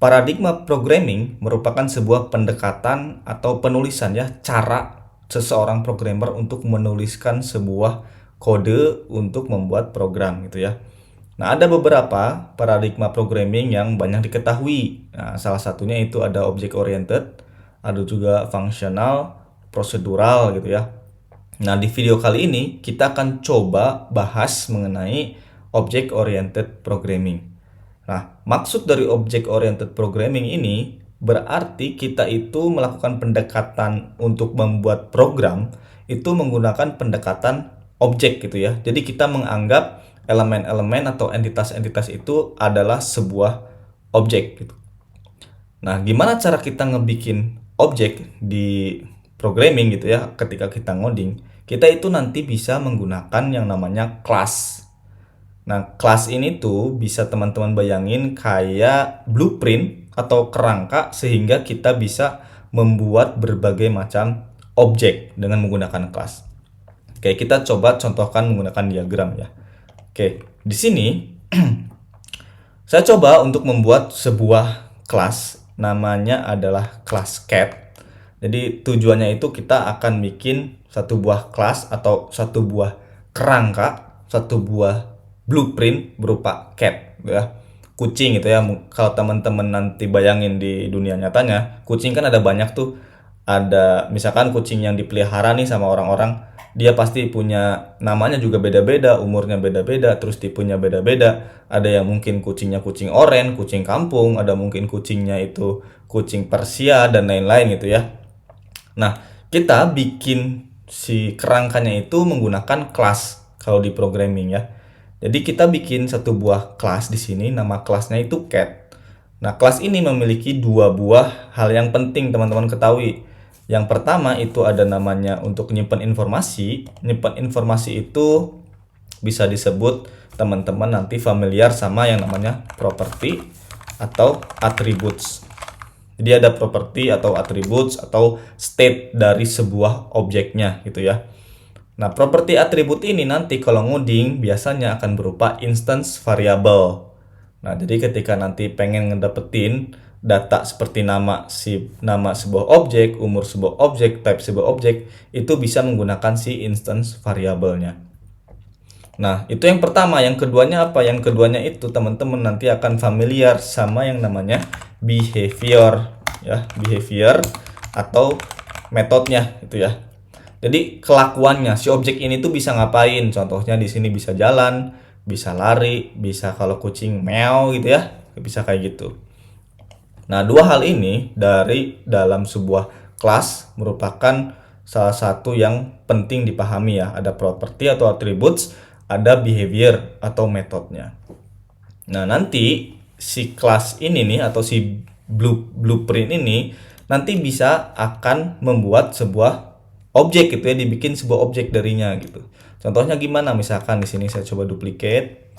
Paradigma programming merupakan sebuah pendekatan atau penulisan ya, cara seseorang programmer untuk menuliskan sebuah kode untuk membuat program gitu ya. Nah, ada beberapa paradigma programming yang banyak diketahui. Nah, salah satunya itu ada object oriented, ada juga functional, procedural gitu ya. Nah, di video kali ini kita akan coba bahas mengenai object oriented programming. Nah, maksud dari object oriented programming ini berarti kita itu melakukan pendekatan untuk membuat program itu menggunakan pendekatan objek gitu ya. Jadi kita menganggap elemen-elemen atau entitas-entitas itu adalah sebuah objek gitu. Nah, gimana cara kita ngebikin objek di programming gitu ya ketika kita ngoding? Kita itu nanti bisa menggunakan yang namanya class. Nah, kelas ini tuh bisa teman-teman bayangin kayak blueprint atau kerangka sehingga kita bisa membuat berbagai macam objek dengan menggunakan kelas. Oke, kita coba contohkan menggunakan diagram ya. Oke, di sini saya coba untuk membuat sebuah kelas, namanya adalah kelas cat. Jadi tujuannya itu kita akan bikin satu buah kelas atau satu buah kerangka, satu buah blueprint berupa cat ya. Kucing gitu ya. Kalau teman-teman nanti bayangin di dunia nyatanya, kucing kan ada banyak tuh. Ada misalkan kucing yang dipelihara nih sama orang-orang, dia pasti punya namanya juga beda-beda, umurnya beda-beda, terus tipenya beda-beda. Ada yang mungkin kucingnya kucing oren, kucing kampung, ada mungkin kucingnya itu kucing Persia dan lain-lain gitu ya. Nah, kita bikin si kerangkanya itu menggunakan kelas kalau di programming ya. Jadi kita bikin satu buah kelas di sini, nama kelasnya itu cat. Nah, kelas ini memiliki dua buah hal yang penting teman-teman ketahui. Yang pertama itu ada namanya untuk nyimpan informasi. Nyimpan informasi itu bisa disebut teman-teman nanti familiar sama yang namanya property atau attributes. Jadi ada property atau attributes atau state dari sebuah objeknya gitu ya. Nah, properti atribut ini nanti kalau ngoding biasanya akan berupa instance variable. Nah, jadi ketika nanti pengen ngedapetin data seperti nama sebuah objek, umur sebuah objek, type sebuah objek, itu bisa menggunakan si instance variabelnya. Nah, itu yang pertama. Yang keduanya apa? Yang keduanya itu teman-teman nanti akan familiar sama yang namanya behavior ya, behavior atau metodenya gitu ya. Jadi kelakuannya si objek ini tuh bisa ngapain? Contohnya di sini bisa jalan, bisa lari, bisa kalau kucing meow gitu ya, bisa kayak gitu. Nah, dua hal ini dari dalam sebuah kelas merupakan salah satu yang penting dipahami ya. Ada property atau attributes, ada behavior atau metodenya. Nah, nanti si kelas ini nih atau si blueprint ini nanti bisa akan membuat sebuah objek gitu ya, dibikin sebuah objek darinya gitu. Contohnya gimana? Misalkan di sini saya coba duplicate.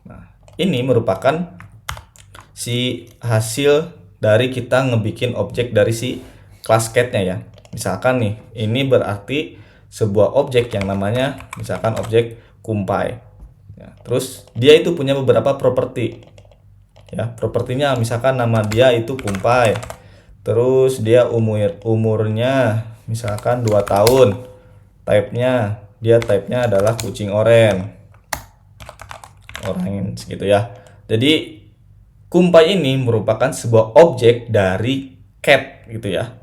Nah, ini merupakan si hasil dari kita ngebikin objek dari si class cat-nya ya. Misalkan nih, ini berarti sebuah objek yang namanya misalkan objek kumpai. Ya, terus dia itu punya beberapa properti. Ya, propertinya misalkan nama dia itu kumpai. Terus dia umurnya misalkan 2 tahun. Type-nya adalah kucing orange gitu ya. Jadi kumpai ini merupakan sebuah objek dari cat gitu ya.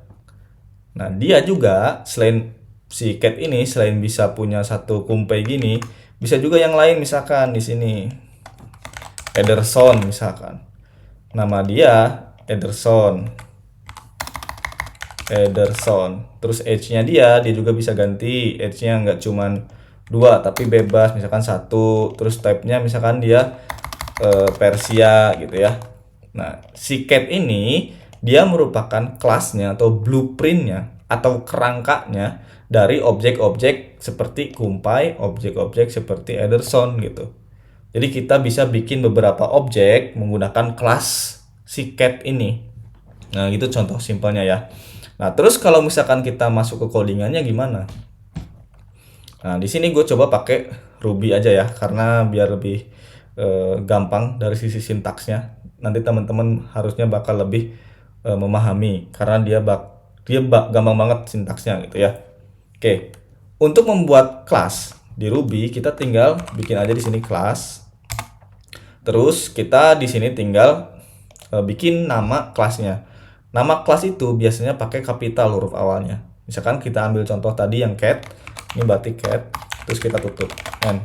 Nah, dia juga selain si cat ini selain bisa punya satu kumpai gini, bisa juga yang lain misalkan di sini Ederson misalkan. Nama dia Ederson. Terus age-nya dia juga bisa ganti. Age-nya nggak cuman 2 tapi bebas misalkan 1. Terus type-nya misalkan dia Persia gitu ya. Nah, si cat ini dia merupakan kelasnya atau blueprintnya atau kerangkanya dari objek-objek seperti kumpai, objek-objek seperti Ederson gitu. Jadi kita bisa bikin beberapa objek menggunakan kelas si cat ini. Nah, gitu contoh simpelnya ya. Nah, terus kalau misalkan kita masuk ke codingannya gimana? Nah, di sini gue coba pakai Ruby aja ya, karena biar lebih gampang dari sisi sintaksnya. nanti teman-teman harusnya bakal lebih memahami karena dia gampang banget sintaksnya gitu ya. Oke. Untuk membuat kelas di Ruby kita tinggal bikin aja di sini kelas. Terus kita di sini tinggal bikin nama kelasnya. Nama kelas itu biasanya pakai kapital huruf awalnya. Misalkan kita ambil contoh tadi yang cat, ini berarti cat, terus kita tutup n.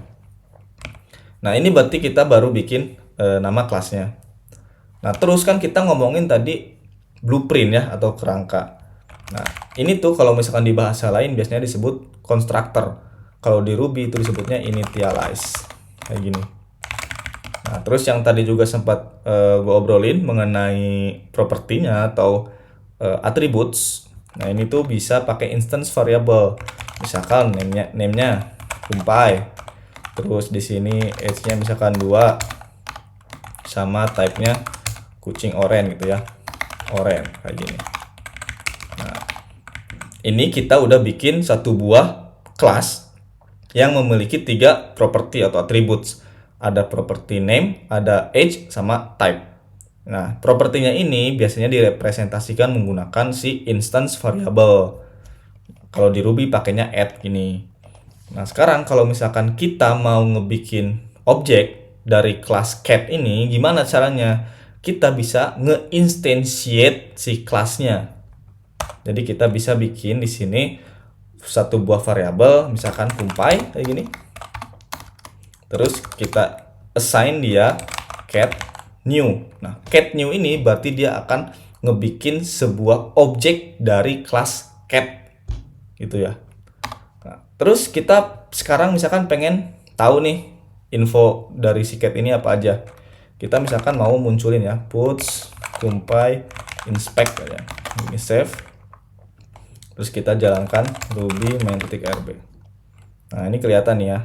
Nah, ini berarti kita baru bikin nama kelasnya. Nah, terus kan kita ngomongin tadi blueprint ya atau kerangka. Nah, ini tuh kalau misalkan di bahasa lain biasanya disebut constructor. Kalau di Ruby itu disebutnya initialize. Kayak gini. Nah, terus yang tadi juga sempat gue obrolin mengenai propertinya atau attributes. Nah, ini tuh bisa pakai instance variable. Misalkan name-nya kumpay. Terus di sini age-nya misalkan 2 sama type-nya kucing oranye gitu ya. Oranye kayak gini. Nah, ini kita udah bikin satu buah kelas yang memiliki 3 properti atau attributes. Ada property name, ada age, sama type. Nah, propertinya ini biasanya direpresentasikan menggunakan si instance variable. Kalau di Ruby pakainya add gini. Nah, sekarang kalau misalkan kita mau ngebikin objek dari kelas cat ini, gimana caranya? Kita bisa nge-instantiate si kelasnya. Jadi kita bisa bikin di sini satu buah variabel, misalkan kumpay kayak gini. Terus kita assign dia cat new. Nah, cat new ini berarti dia akan ngebikin sebuah objek dari kelas cat gitu ya. Nah, terus kita sekarang misalkan pengen tahu nih info dari si cat ini apa aja. Kita misalkan mau munculin ya puts kumpay inspect ya. Ini save. Terus kita jalankan ruby main.rb. Nah, ini kelihatan nih ya.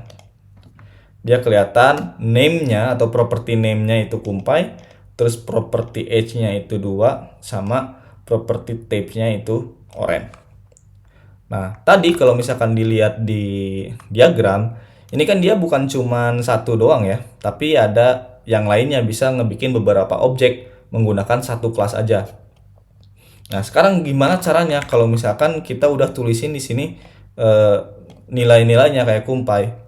Dia kelihatan name-nya atau property name-nya itu kumpay, terus property age-nya itu 2 sama property type-nya itu oranye. Nah, tadi kalau misalkan dilihat di diagram, ini kan dia bukan cuman satu doang ya, tapi ada yang lainnya bisa ngebikin beberapa objek menggunakan satu kelas aja. Nah, sekarang gimana caranya kalau misalkan kita udah tulisin di sini nilai-nilainya kayak kumpay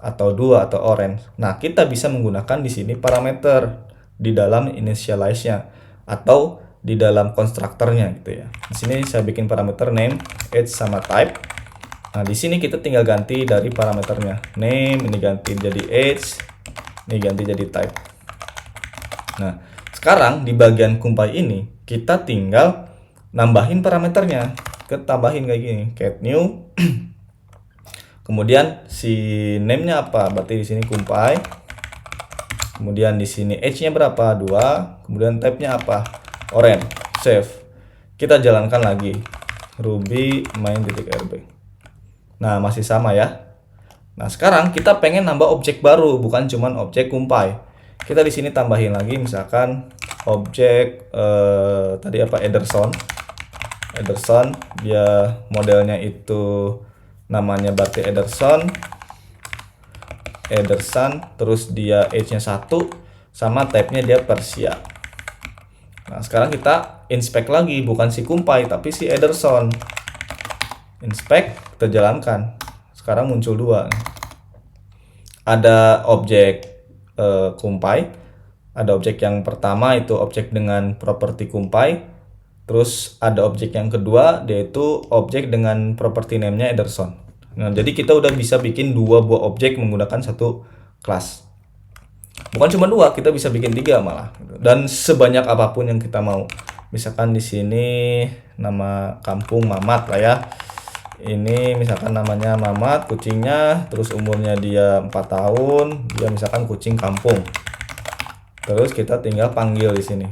atau 2 atau orange. Nah, kita bisa menggunakan di sini parameter di dalam initialize-nya atau di dalam konstruktornya gitu ya. Di sini saya bikin parameter name, age sama type. Nah, di sini kita tinggal ganti dari parameternya. Name ini ganti jadi age, ini ganti jadi type. Nah, sekarang di bagian kumpay ini kita tinggal nambahin parameternya. Kita tambahin kayak gini, cat new. Kemudian si name-nya apa? Berarti di sini kumpay. Kemudian di sini age-nya berapa? 2. Kemudian type-nya apa? Oranye. Save. Kita jalankan lagi. Ruby main.rb. Nah, masih sama ya. Nah, sekarang kita pengen nambah objek baru, bukan cuman objek kumpay. Kita di sini tambahin lagi misalkan objek tadi apa? Ederson. Ederson dia modelnya itu namanya berarti Ederson, terus dia age-nya 1 sama type-nya dia Persia. Nah, sekarang kita inspect lagi, bukan si kumpay tapi si Ederson. Inspect, kita jalankan. Sekarang muncul 2. Ada objek kumpay, ada objek yang pertama itu objek dengan properti kumpay. Terus ada objek yang kedua, yaitu objek dengan property name-nya Ederson. Nah, jadi kita udah bisa bikin 2 buah objek menggunakan satu kelas. Bukan cuma 2, kita bisa bikin 3 malah. Dan sebanyak apapun yang kita mau. Misalkan di sini nama kampung Mamat lah ya. Ini misalkan namanya Mamat, kucingnya, terus umurnya dia 4 tahun, dia misalkan kucing kampung. Terus kita tinggal panggil di sini.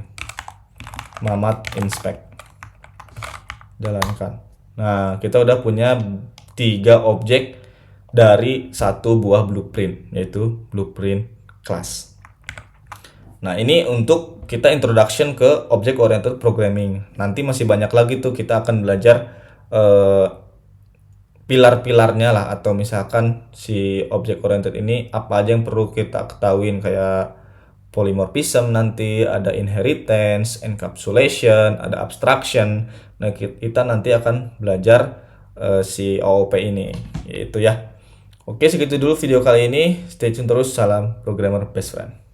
Mamat inspect. Jalankan. Nah, kita udah punya 3 objek dari satu buah blueprint, yaitu blueprint class. Nah, ini untuk kita introduction ke object oriented programming. Nanti masih banyak lagi tuh kita akan belajar pilar-pilarnya lah, atau misalkan si object oriented ini apa aja yang perlu kita ketahuin, kayak polymorphism, nanti ada inheritance, encapsulation, ada abstraction. Nah, kita nanti akan belajar si OOP ini, yaitu ya. Oke, segitu dulu video kali ini. Stay tune terus. Salam programmer best friend.